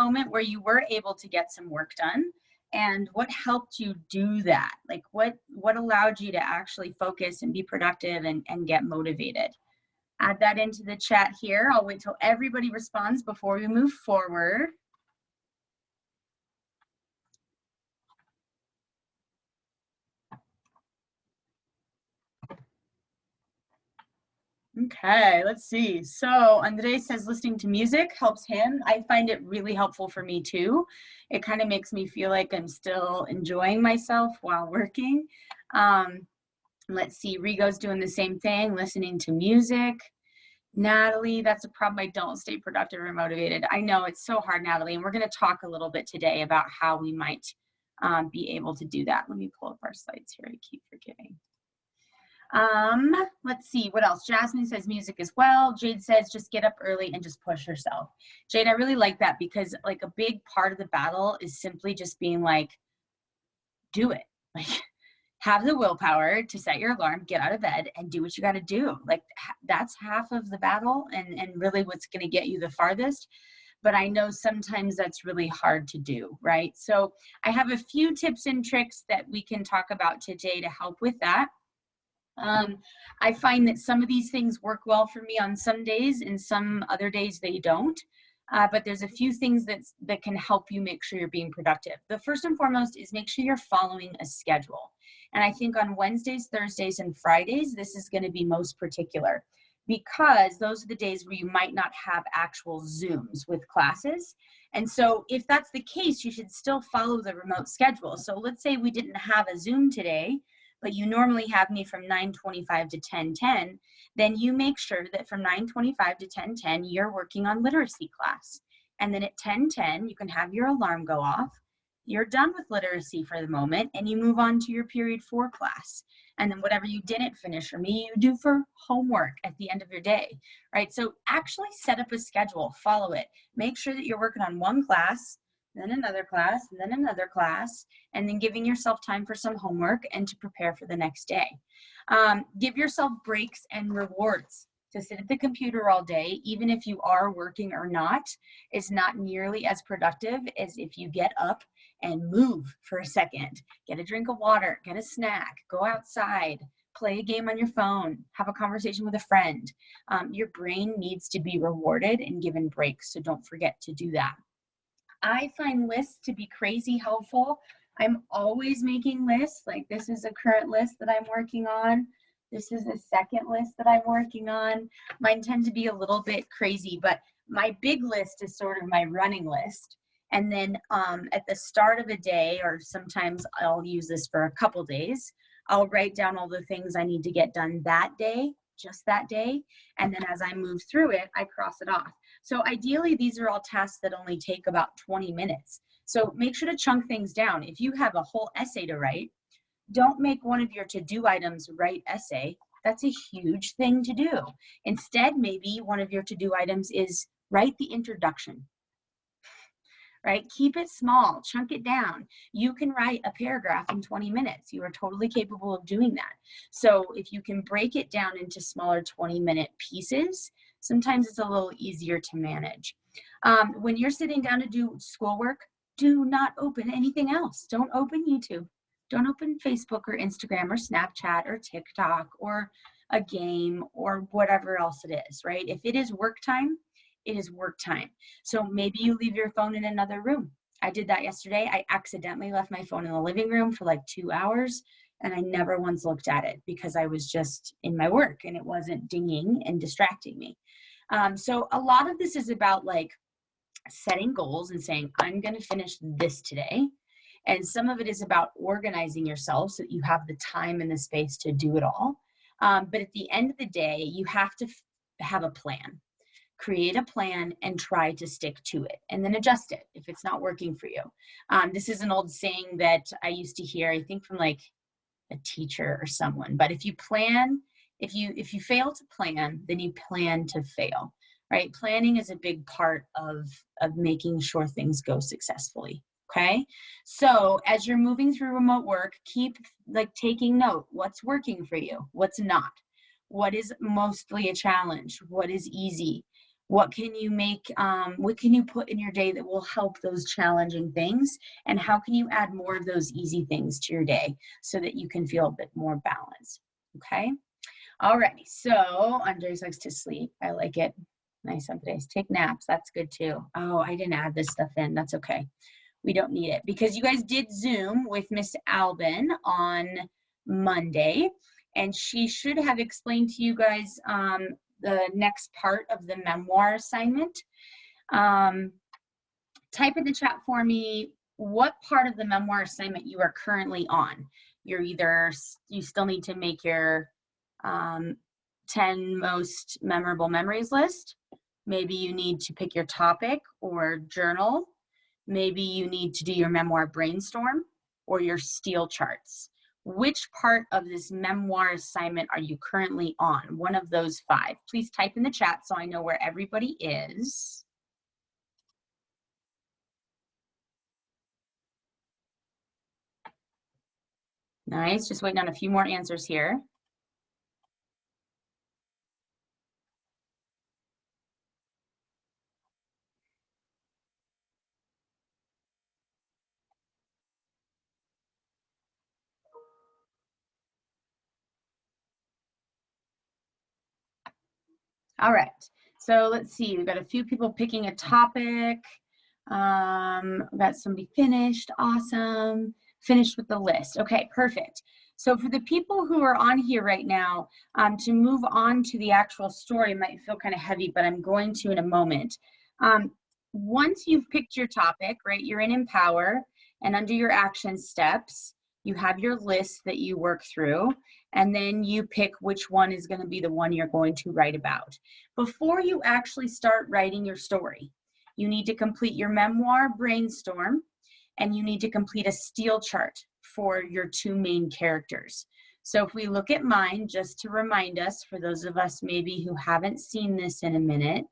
moment where you were able to get some work done, and what helped you do that? Like what allowed you to actually focus and be productive and get motivated? Add that into the chat here. I'll wait till everybody responds before we move forward. Okay, let's see. So Andres says listening to music helps him. I find it really helpful for me too. It kind of makes me feel like I'm still enjoying myself while working. Let's see, Rigo's doing the same thing, listening to music. Natalie, that's a problem. I don't stay productive or motivated. I know it's so hard, Natalie, and we're going to talk a little bit today about how we might be able to do that. Let me pull up our slides here. I keep forgetting. Let's see what else. Jasmine says music as well. Jade says just get up early and just push yourself. Jade, I really like that because like a big part of the battle is simply just being like, do it. Like have the willpower to set your alarm, get out of bed and do what you got to do. Like that's half of the battle and really what's going to get you the farthest. But I know sometimes that's really hard to do, right? So I have a few tips and tricks that we can talk about today to help with that. I find that some of these things work well for me on some days and some other days they don't. But there's a few things that can help you make sure you're being productive. The first and foremost is make sure you're following a schedule. And I think on Wednesdays, Thursdays, and Fridays, this is going to be most particular because those are the days where you might not have actual Zooms with classes. And so if that's the case, you should still follow the remote schedule. So let's say we didn't have a Zoom today, but you normally have me from 9:25 to 10:10, then you make sure that from 9:25 to 10:10, you're working on literacy class. And then at 10:10, you can have your alarm go off. You're done with literacy for the moment, and you move on to your period 4 class. And then whatever you didn't finish for me, you do for homework at the end of your day, right? So actually set up a schedule, follow it. Make sure that you're working on one class, then another class, and then another class, and then giving yourself time for some homework and to prepare for the next day. Give yourself breaks and rewards. To sit at the computer all day, even if you are working or not, is not nearly as productive as if you get up and move for a second, get a drink of water, get a snack, go outside, play a game on your phone, have a conversation with a friend. Your brain needs to be rewarded and given breaks, so don't forget to do that. I find lists to be crazy helpful. I'm always making lists. Like this is a current list that I'm working on. This is the second list that I'm working on. Mine tend to be a little bit crazy, but my big list is sort of my running list. And then at the start of a day, or sometimes I'll use this for a couple days, I'll write down all the things I need to get done that day, just that day. And then as I move through it, I cross it off. So ideally, these are all tasks that only take about 20 minutes. So make sure to chunk things down. If you have a whole essay to write, don't make one of your to-do items write essay. That's a huge thing to do. Instead, maybe one of your to-do items is write the introduction, right? Keep it small, chunk it down. You can write a paragraph in 20 minutes. You are totally capable of doing that. So if you can break it down into smaller 20-minute pieces, sometimes it's a little easier to manage. When you're sitting down to do schoolwork, do not open anything else. Don't open YouTube. Don't open Facebook or Instagram or Snapchat or TikTok or a game or whatever else it is, right? If it is work time, it is work time. So maybe you leave your phone in another room. I did that yesterday. I accidentally left my phone in the living room for like 2 hours and I never once looked at it because I was just in my work and it wasn't dinging and distracting me. So a lot of this is about like setting goals and saying, I'm going to finish this today. And some of it is about organizing yourself so that you have the time and the space to do it all. But at the end of the day, you have to have a plan. Create a plan and try to stick to it and then adjust it if it's not working for you. This is an old saying that I used to hear, I think from like a teacher or someone, but if you plan, if you fail to plan, then you plan to fail, right? Planning is a big part of making sure things go successfully. Okay, so as you're moving through remote work, keep like taking note. What's working for you? What's not? What is mostly a challenge? What is easy? What can you make, what can you put in your day that will help those challenging things? And how can you add more of those easy things to your day so that you can feel a bit more balanced? Okay. Alrighty. So Andres likes to sleep. I like it. Nice some days. Take naps. That's good too. Oh, I didn't add this stuff in. That's okay. We don't need it because you guys did Zoom with Miss Albin on Monday, and she should have explained to you guys the next part of the memoir assignment. Type in the chat for me what part of the memoir assignment you are currently on. You're either, you still need to make your 10 most memorable memories list. Maybe you need to pick your topic or journal. Maybe you need to do your memoir brainstorm or your steel charts. Which part of this memoir assignment are you currently on? One of those 5. Please type in the chat so I know where everybody is. Nice, just waiting on a few more answers here. All right, so let's see, we've got a few people picking a topic. We got somebody finished, awesome. Finished with the list, okay, perfect. So for the people who are on here right now, to move on to the actual story might feel kind of heavy, but I'm going to in a moment. Once you've picked your topic, right, you're in Empower, and under your action steps, you have your list that you work through, and then you pick which one is going to be the one you're going to write about. Before you actually start writing your story, you need to complete your memoir brainstorm, and you need to complete a steel chart for your 2 main characters. So if we look at mine, just to remind us, for those of us maybe who haven't seen this in a minute,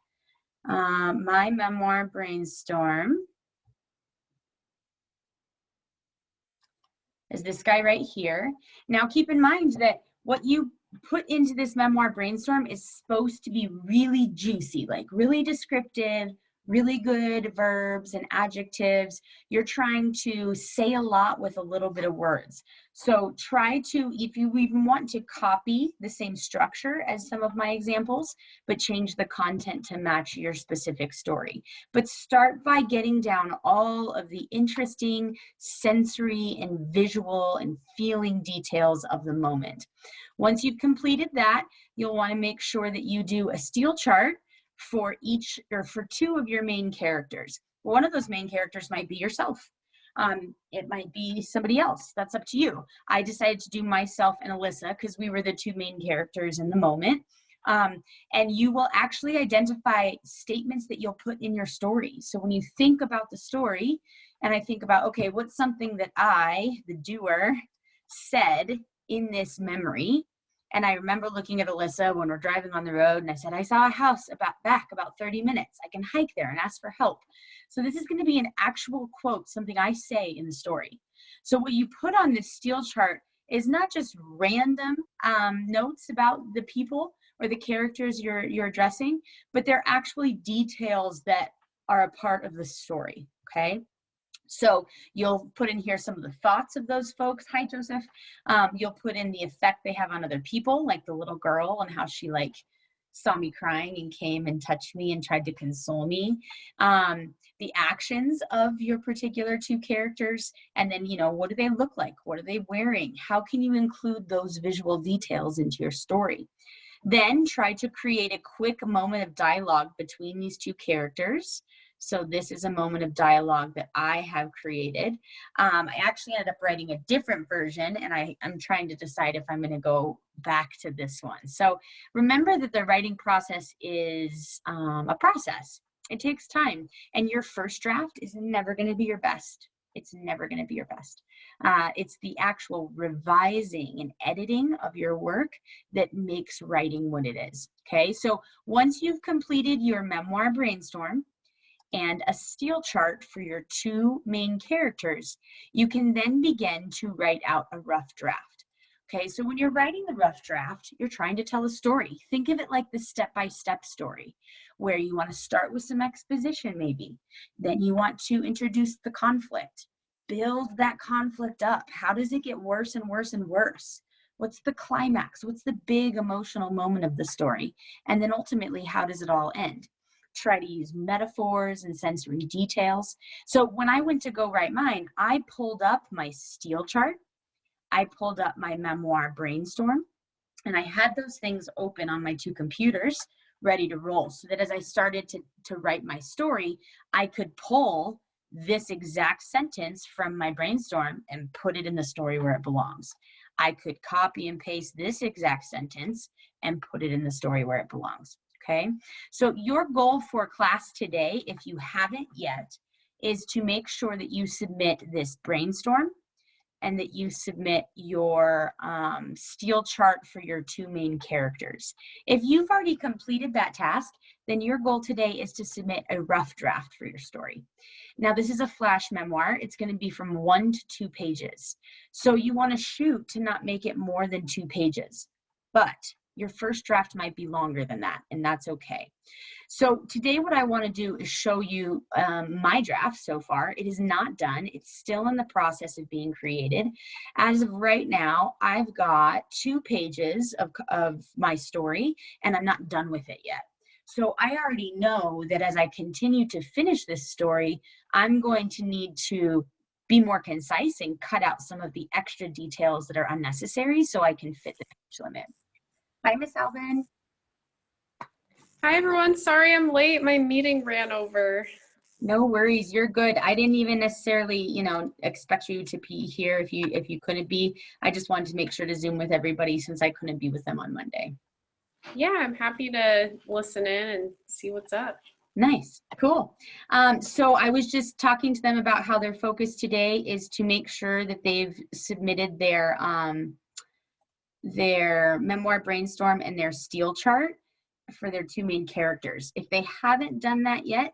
my memoir brainstorm is this guy right here. Now keep in mind that what you put into this memoir brainstorm is supposed to be really juicy, like really descriptive, really good verbs and adjectives. You're trying to say a lot with a little bit of words. So try to, if you even want to copy the same structure as some of my examples, but change the content to match your specific story. But start by getting down all of the interesting sensory and visual and feeling details of the moment. Once you've completed that, you'll want to make sure that you do a steel chart for each, or for 2 of your main characters. One of those main characters might be yourself. It might be somebody else. That's up to you. I decided to do myself and Alyssa because we were the 2 main characters in the moment. And you will actually identify statements that you'll put in your story. So when you think about the story, and I think about, okay, what's something that I, the doer, said in this memory? And I remember looking at Alyssa when we're driving on the road, and I said, I saw a house back about 30 minutes. I can hike there and ask for help. So this is going to be an actual quote, something I say in the story. So what you put on this steel chart is not just random notes about the people or the characters you're addressing, but they're actually details that are a part of the story, okay? So you'll put in here some of the thoughts of those folks. Hi, Joseph. You'll put in the effect they have on other people, like the little girl and how she like saw me crying and came and touched me and tried to console me. The actions of your particular 2 characters, and then, you know, what do they look like? What are they wearing? How can you include those visual details into your story? Then try to create a quick moment of dialogue between these 2 characters. So this is a moment of dialogue that I have created. I actually ended up writing a different version, and I'm trying to decide if I'm going to go back to this one. So remember that the writing process is a process. It takes time, and your first draft is never going to be your best. It's never going to be your best. It's the actual revising and editing of your work that makes writing what it is. Okay, so once you've completed your memoir brainstorm and a steel chart for your 2 main characters, you can then begin to write out a rough draft. Okay, so when you're writing the rough draft, you're trying to tell a story. Think of it like the step-by-step story, where you want to start with some exposition maybe. Then you want to introduce the conflict. Build that conflict up. How does it get worse and worse and worse? What's the climax? What's the big emotional moment of the story? And then ultimately, how does it all end? Try to use metaphors and sensory details. So when I went to go write mine, I pulled up my steel chart, I pulled up my memoir brainstorm, and I had those things open on my two computers ready to roll so that as I started to write my story, I could pull this exact sentence from my brainstorm and put it in the story where it belongs. I could copy and paste this exact sentence and put it in the story where it belongs. Okay, so your goal for class today, if you haven't yet, is to make sure that you submit this brainstorm and that you submit your steel chart for your two main characters. If you've already completed that task, then your goal today is to submit a rough draft for your story. Now, this is a flash memoir. It's going to be from 1 to 2 pages. So you want to shoot to not make it more than 2 pages. But your first draft might be longer than that, and that's okay. So today what I want to do is show you my draft so far. It is not done. It's still in the process of being created. As of right now, I've got 2 pages of my story, and I'm not done with it yet. So I already know that as I continue to finish this story, I'm going to need to be more concise and cut out some of the extra details that are unnecessary so I can fit the page limit. Hi, Miss Alvin. Hi, everyone. Sorry I'm late. My meeting ran over. No worries. You're good. I didn't even necessarily, expect you to be here if you couldn't be. I just wanted to make sure to Zoom with everybody since I couldn't be with them on Monday. Yeah, I'm happy to listen in and see what's up. Nice. Cool. So I was just talking to them about how their focus today is to make sure that they've submitted their memoir brainstorm and their steel chart for their 2 main characters. If they haven't done that yet,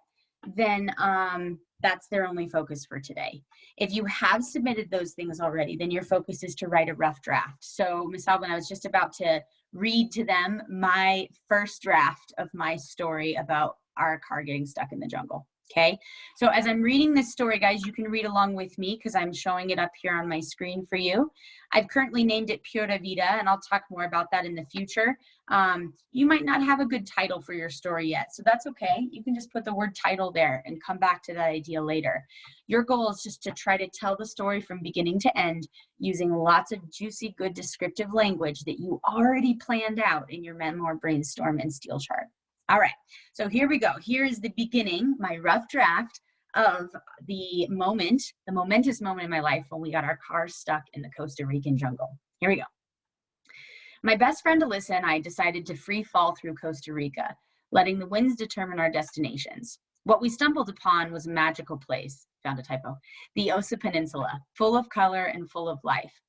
then that's their only focus for today. If you have submitted those things already, then your focus is to write a rough draft. So Ms. Alvin, I was just about to read to them my first draft of my story about our car getting stuck in the jungle. Okay, so as I'm reading this story, guys, you can read along with me because I'm showing it up here on my screen for you. I've currently named it Pura Vida, and I'll talk more about that in the future. You might not have a good title for your story yet, so that's okay. You can just put the word title there and come back to that idea later. Your goal is just to try to tell the story from beginning to end using lots of juicy, good descriptive language that you already planned out in your memoir brainstorm and steel chart. All right, so here we go. Here is the beginning, my rough draft of the momentous moment in my life when we got our car stuck in the Costa Rican jungle. Here we go. My best friend Alyssa and I decided to free fall through Costa Rica, letting the winds determine our destinations. What we stumbled upon was a magical place, found a typo, the Osa Peninsula, full of color and full of life.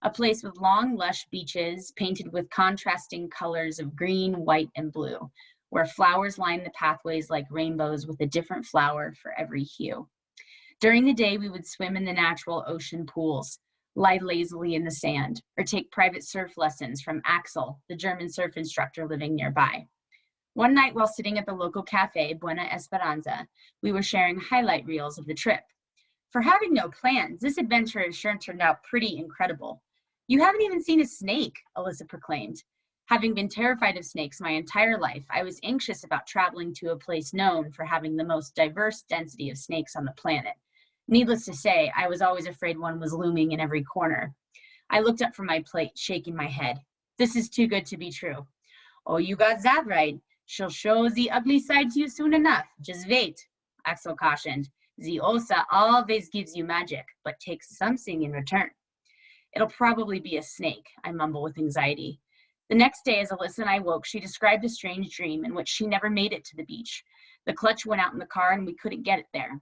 A place with long, lush beaches painted with contrasting colors of green, white, and blue, where flowers line the pathways like rainbows with a different flower for every hue. During the day, we would swim in the natural ocean pools, lie lazily in the sand, or take private surf lessons from Axel, the German surf instructor living nearby. One night while sitting at the local cafe, Buena Esperanza, we were sharing highlight reels of the trip. For having no plans, this adventure has sure turned out pretty incredible. You haven't even seen a snake, Alyssa proclaimed. Having been terrified of snakes my entire life, I was anxious about traveling to a place known for having the most diverse density of snakes on the planet. Needless to say, I was always afraid one was looming in every corner. I looked up from my plate, shaking my head. This is too good to be true. Oh, you got that right. She'll show the ugly side to you soon enough. Just wait, Axel cautioned. The Osa always gives you magic, but takes something in return. It'll probably be a snake, I mumble with anxiety. The next day, as Alyssa and I woke, she described a strange dream in which she never made it to the beach. The clutch went out in the car and we couldn't get it there,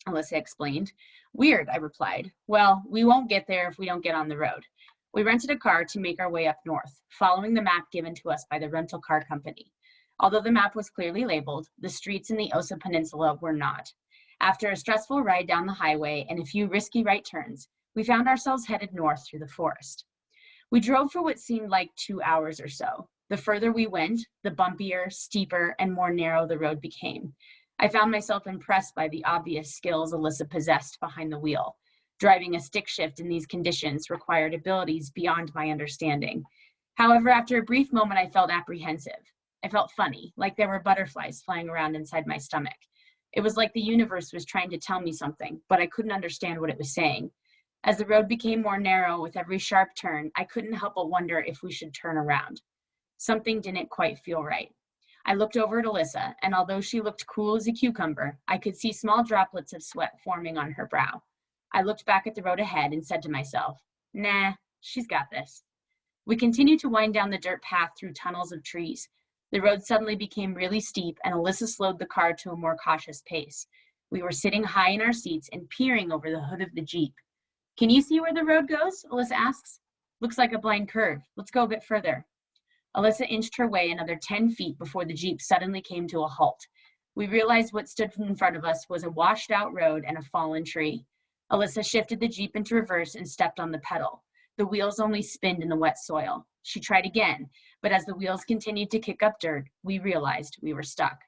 Alyssa explained. Weird, I replied. Well, we won't get there if we don't get on the road. We rented a car to make our way up north, following the map given to us by the rental car company. Although the map was clearly labeled, the streets in the Osa Peninsula were not. After a stressful ride down the highway and a few risky right turns, we found ourselves headed north through the forest. We drove for what seemed like 2 hours or so. The further we went, the bumpier, steeper, and more narrow the road became. I found myself impressed by the obvious skills Alyssa possessed behind the wheel. Driving a stick shift in these conditions required abilities beyond my understanding. However, after a brief moment, I felt apprehensive. I felt funny, like there were butterflies flying around inside my stomach. It was like the universe was trying to tell me something, but I couldn't understand what it was saying. As the road became more narrow with every sharp turn, I couldn't help but wonder if we should turn around. Something didn't quite feel right. I looked over at Alyssa, and although she looked cool as a cucumber, I could see small droplets of sweat forming on her brow. I looked back at the road ahead and said to myself, nah, she's got this. We continued to wind down the dirt path through tunnels of trees. The road suddenly became really steep, and Alyssa slowed the car to a more cautious pace. We were sitting high in our seats and peering over the hood of the Jeep. Can you see where the road goes? Alyssa asks. Looks like a blind curve. Let's go a bit further. Alyssa inched her way another 10 feet before the Jeep suddenly came to a halt. We realized what stood in front of us was a washed out road and a fallen tree. Alyssa shifted the Jeep into reverse and stepped on the pedal. The wheels only spinned in the wet soil. She tried again, but as the wheels continued to kick up dirt, we realized we were stuck.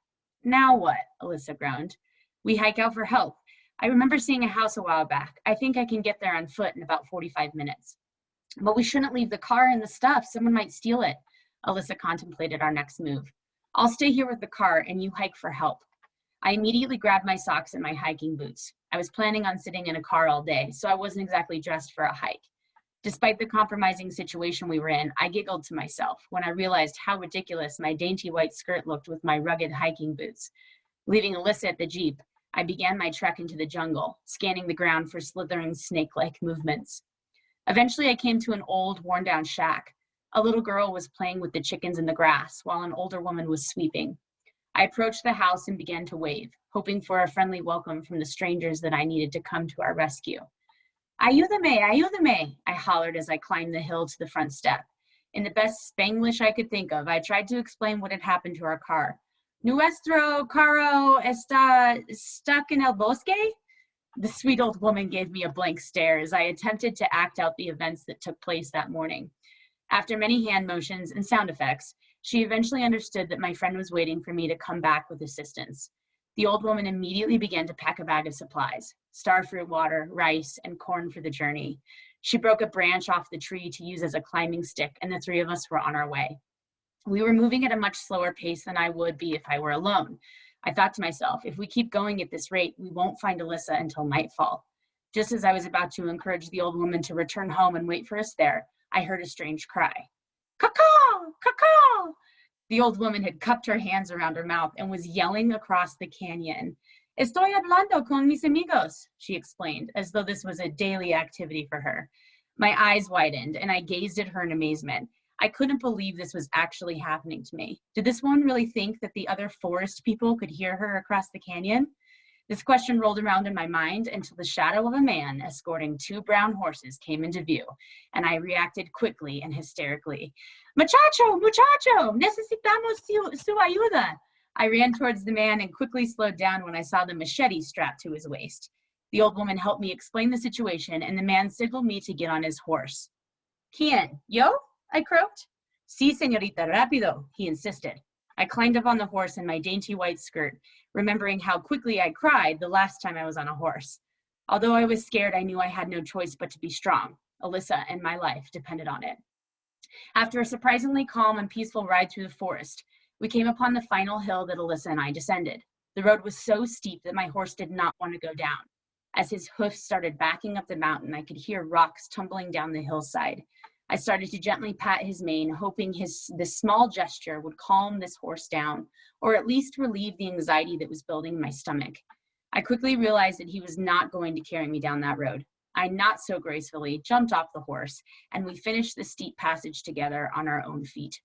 Now what? Alyssa groaned. We hike out for help. I remember seeing a house a while back. I think I can get there on foot in about 45 minutes. But we shouldn't leave the car and the stuff. Someone might steal it. Alyssa contemplated our next move. I'll stay here with the car and you hike for help. I immediately grabbed my socks and my hiking boots. I was planning on sitting in a car all day, so I wasn't exactly dressed for a hike. Despite the compromising situation we were in, I giggled to myself when I realized how ridiculous my dainty white skirt looked with my rugged hiking boots. Leaving Alyssa at the Jeep, I began my trek into the jungle, scanning the ground for slithering snake-like movements. Eventually, I came to an old, worn-down shack. A little girl was playing with the chickens in the grass, while an older woman was sweeping. I approached the house and began to wave, hoping for a friendly welcome from the strangers that I needed to come to our rescue. Ayúdame, ayúdame, I hollered as I climbed the hill to the front step. In the best Spanglish I could think of, I tried to explain what had happened to our car. Nuestro carro está stuck en el bosque? The sweet old woman gave me a blank stare as I attempted to act out the events that took place that morning. After many hand motions and sound effects, she eventually understood that my friend was waiting for me to come back with assistance. The old woman immediately began to pack a bag of supplies, starfruit water, rice, and corn for the journey. She broke a branch off the tree to use as a climbing stick, and the three of us were on our way. We were moving at a much slower pace than I would be if I were alone. I thought to myself, if we keep going at this rate, we won't find Alyssa until nightfall. Just as I was about to encourage the old woman to return home and wait for us there, I heard a strange cry. Caw-caw! Caw-caw! The old woman had cupped her hands around her mouth and was yelling across the canyon. Estoy hablando con mis amigos, she explained, as though this was a daily activity for her. My eyes widened, and I gazed at her in amazement. I couldn't believe this was actually happening to me. Did this woman really think that the other forest people could hear her across the canyon? This question rolled around in my mind until the shadow of a man escorting 2 brown horses came into view, and I reacted quickly and hysterically. Muchacho, muchacho, necesitamos su ayuda. I ran towards the man and quickly slowed down when I saw the machete strapped to his waist. The old woman helped me explain the situation, and the man signaled me to get on his horse. ¿Quién? ¿Yo? I croaked. Sí, señorita, rápido, he insisted. I climbed up on the horse in my dainty white skirt, remembering how quickly I cried the last time I was on a horse. Although I was scared, I knew I had no choice but to be strong. Alyssa and my life depended on it. After a surprisingly calm and peaceful ride through the forest, we came upon the final hill that Alyssa and I descended. The road was so steep that my horse did not want to go down. As his hoofs started backing up the mountain, I could hear rocks tumbling down the hillside. I started to gently pat his mane, hoping this small gesture would calm this horse down, or at least relieve the anxiety that was building in my stomach. I quickly realized that he was not going to carry me down that road. I not so gracefully jumped off the horse, and we finished the steep passage together on our own feet.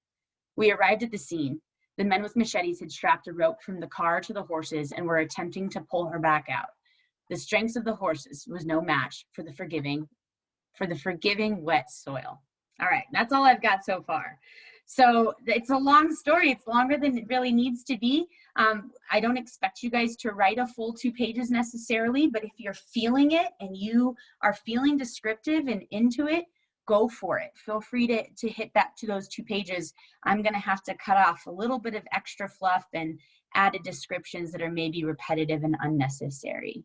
We arrived at the scene. The men with machetes had strapped a rope from the car to the horses and were attempting to pull her back out. The strength of the horses was no match for the forgiving wet soil. All right, that's all I've got so far. So it's a long story. It's longer than it really needs to be. I don't expect you guys to write a full 2 pages necessarily, but if you're feeling it and you are feeling descriptive and into it, go for it. Feel free to hit that to those 2 pages. I'm gonna have to cut off a little bit of extra fluff and added descriptions that are maybe repetitive and unnecessary.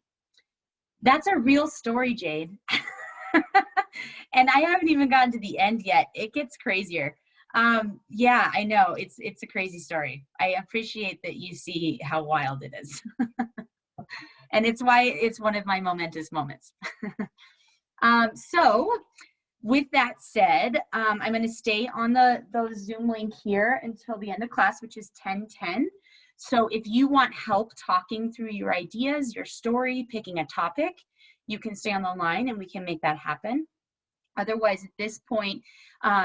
That's a real story, Jade. And I haven't even gotten to the end yet. It gets crazier. Yeah, I know, it's a crazy story. I appreciate that you see how wild it is. And it's why it's one of my momentous moments. So with that said, I'm gonna stay on the Zoom link here until the end of class, which is 10:10. So if you want help talking through your ideas, your story, picking a topic, you can stay on the line and we can make that happen. Otherwise, at this point,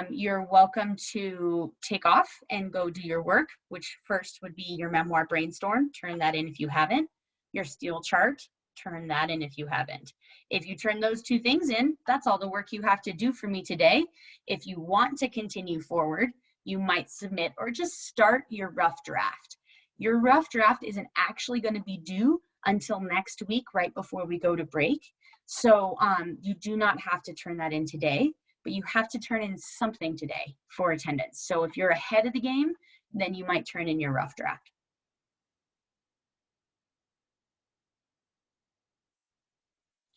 you're welcome to take off and go do your work, which first would be your memoir brainstorm. Turn that in if you haven't. Your steel chart, turn that in if you haven't. If you turn those 2 things in, that's all the work you have to do for me today. If you want to continue forward, you might submit or just start your rough draft. Your rough draft isn't actually going to be due until next week, right before we go to break. So you do not have to turn that in today, but you have to turn in something today for attendance. So if you're ahead of the game, then you might turn in your rough draft.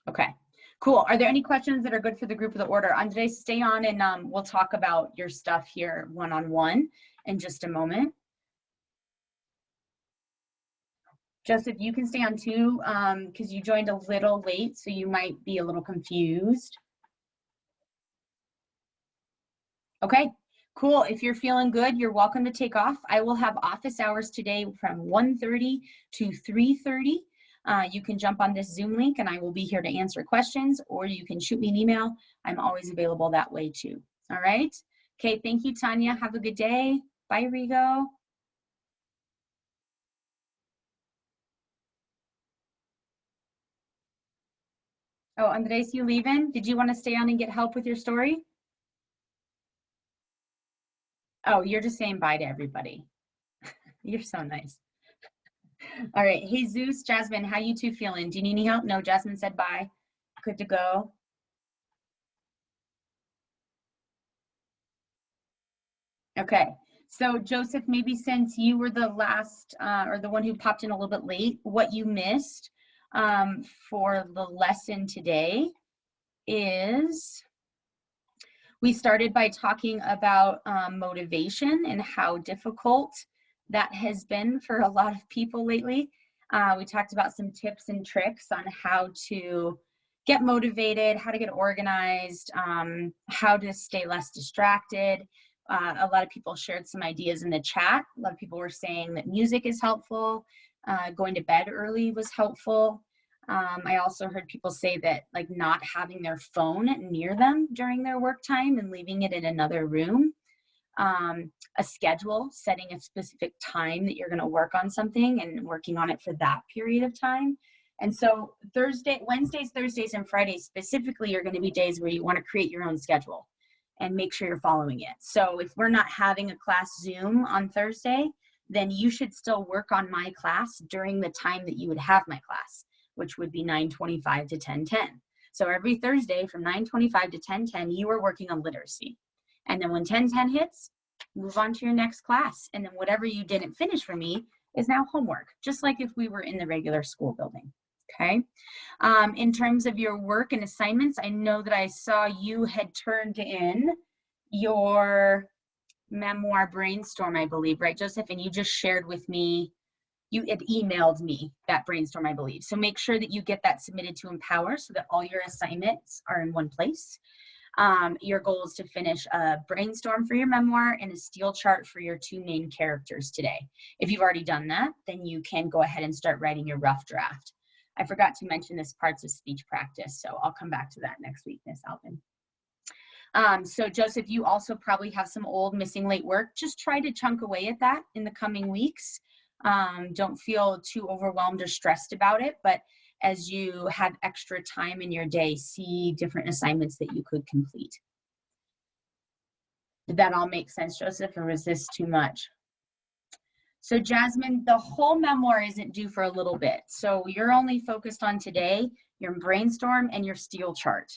Okay, cool. Are there any questions that are good for the group of the order? Andres, stay on and we'll talk about your stuff here one-on-one in just a moment. Joseph, you can stay on too, because you joined a little late, so you might be a little confused. Okay, cool. If you're feeling good, you're welcome to take off. I will have office hours today from 1:30 to 3:30. You can jump on this Zoom link and I will be here to answer questions, or you can shoot me an email. I'm always available that way too. All right. Okay, thank you, Tanya. Have a good day. Bye, Rigo. Oh, Andres, you leaving? Did you want to stay on and get help with your story? Oh, you're just saying bye to everybody. You're so nice. All right. Hey, Zeus, Jasmine, how you 2 feeling? Do you need any help? No, Jasmine said bye. Good to go. Okay. So Joseph, maybe since you were the last or the one who popped in a little bit late, what you missed for the lesson today is we started by talking about motivation and how difficult that has been for a lot of people lately. We talked about some tips and tricks on how to get motivated, how to get organized, how to stay less distracted. A lot of people shared some ideas in the chat. A lot of people were saying that music is helpful. Going to bed early was helpful. I also heard people say that like not having their phone near them during their work time and leaving it in another room. A schedule, setting a specific time that you're going to work on something and working on it for that period of time. And so Wednesdays, Thursdays, and Fridays specifically are going to be days where you want to create your own schedule and make sure you're following it. So if we're not having a class Zoom on Thursday, then you should still work on my class during the time that you would have my class, which would be 9:25 to 10:10. So every Thursday from 9:25 to 10:10, you are working on literacy. And then when 10:10 hits, move on to your next class. And then whatever you didn't finish for me is now homework, just like if we were in the regular school building. Okay. In terms of your work and assignments, I know that I saw you had turned in your memoir brainstorm, I believe, right, Joseph? And you just shared with me, you had emailed me that brainstorm, I believe. So make sure that you get that submitted to Empower so that all your assignments are in one place. Your goal is to finish a brainstorm for your memoir and a steel chart for your 2 main characters today. If you've already done that, then you can go ahead and start writing your rough draft. I forgot to mention this parts of speech practice, so I'll come back to that next week, Miss Alvin. So Joseph, you also probably have some old missing late work. Just try to chunk away at that in the coming weeks. Don't feel too overwhelmed or stressed about it, but as you have extra time in your day, see different assignments that you could complete. Did that all make sense, Joseph, or was this too much? So Jasmine, the whole memoir isn't due for a little bit. So you're only focused on today, your brainstorm and your steel chart.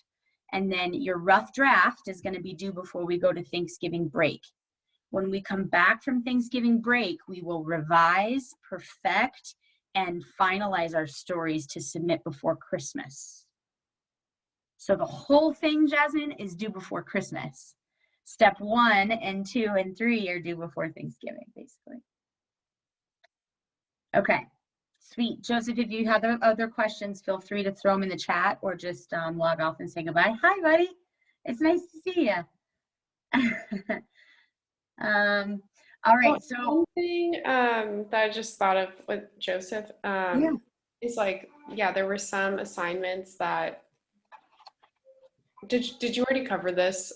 And then your rough draft is going to be due before we go to Thanksgiving break. When we come back from Thanksgiving break, we will revise, perfect, and finalize our stories to submit before Christmas. So the whole thing, Jasmine, is due before Christmas. Step 1 and 2 and 3 are due before Thanksgiving, basically. Okay, sweet. Joseph, if you have other questions, feel free to throw them in the chat or just log off and say goodbye. Hi, buddy. It's nice to see you. All right, so one thing that I just thought of with Joseph is like, yeah, there were some assignments that did you already cover this?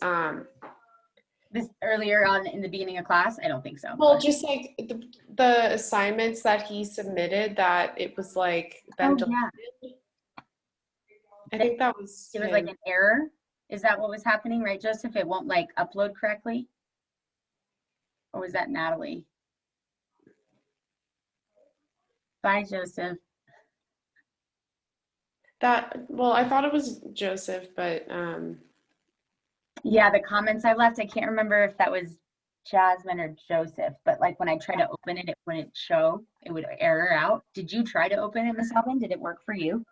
This earlier on in the beginning of class? I don't think so. Well, just like the assignments that he submitted that it was like then deleted. I think that was it was like an error. Is that what was happening, right, Joseph? It won't like upload correctly? Or was that Natalie? Bye, Joseph. Well, I thought it was Joseph, but yeah, the comments I left, I can't remember if that was Jasmine or Joseph, but like when I tried to open it, it wouldn't show. It would error out. Did you try to open it, Miss Alvin? Did it work for you?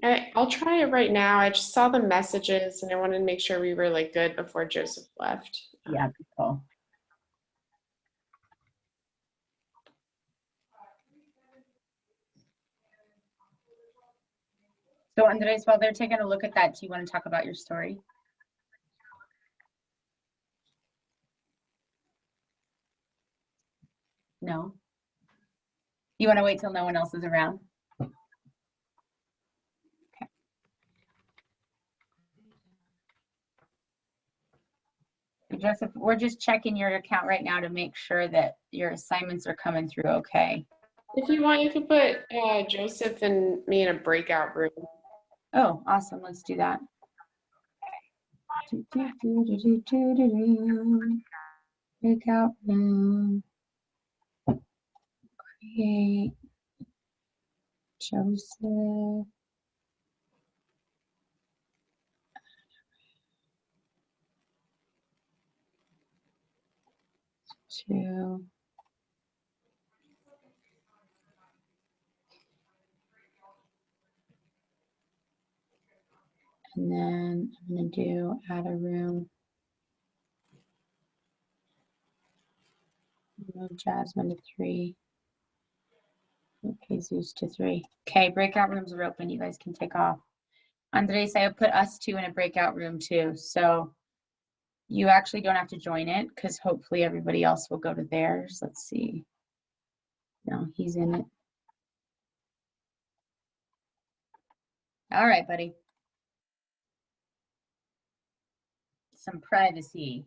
I'll try it right now. I just saw the messages and I wanted to make sure we were like good before Joseph left. Yeah, cool. So Andres, while they're taking a look at that, do you want to talk about your story? No? You want to wait till no one else is around? Okay. Joseph, we're just checking your account right now to make sure that your assignments are coming through okay. If you want, you could put Joseph and me in a breakout room. Oh, awesome. Let's do that. Breakout room. Create. Joseph. Two. And then I'm going to do add a room. Move Jasmine to 3. Okay, Zeus to 3. Okay, breakout rooms are open. You guys can take off. Andres, I put us 2 in a breakout room too. So you actually don't have to join it because hopefully everybody else will go to theirs. Let's see. No, he's in it. All right, buddy. Some privacy.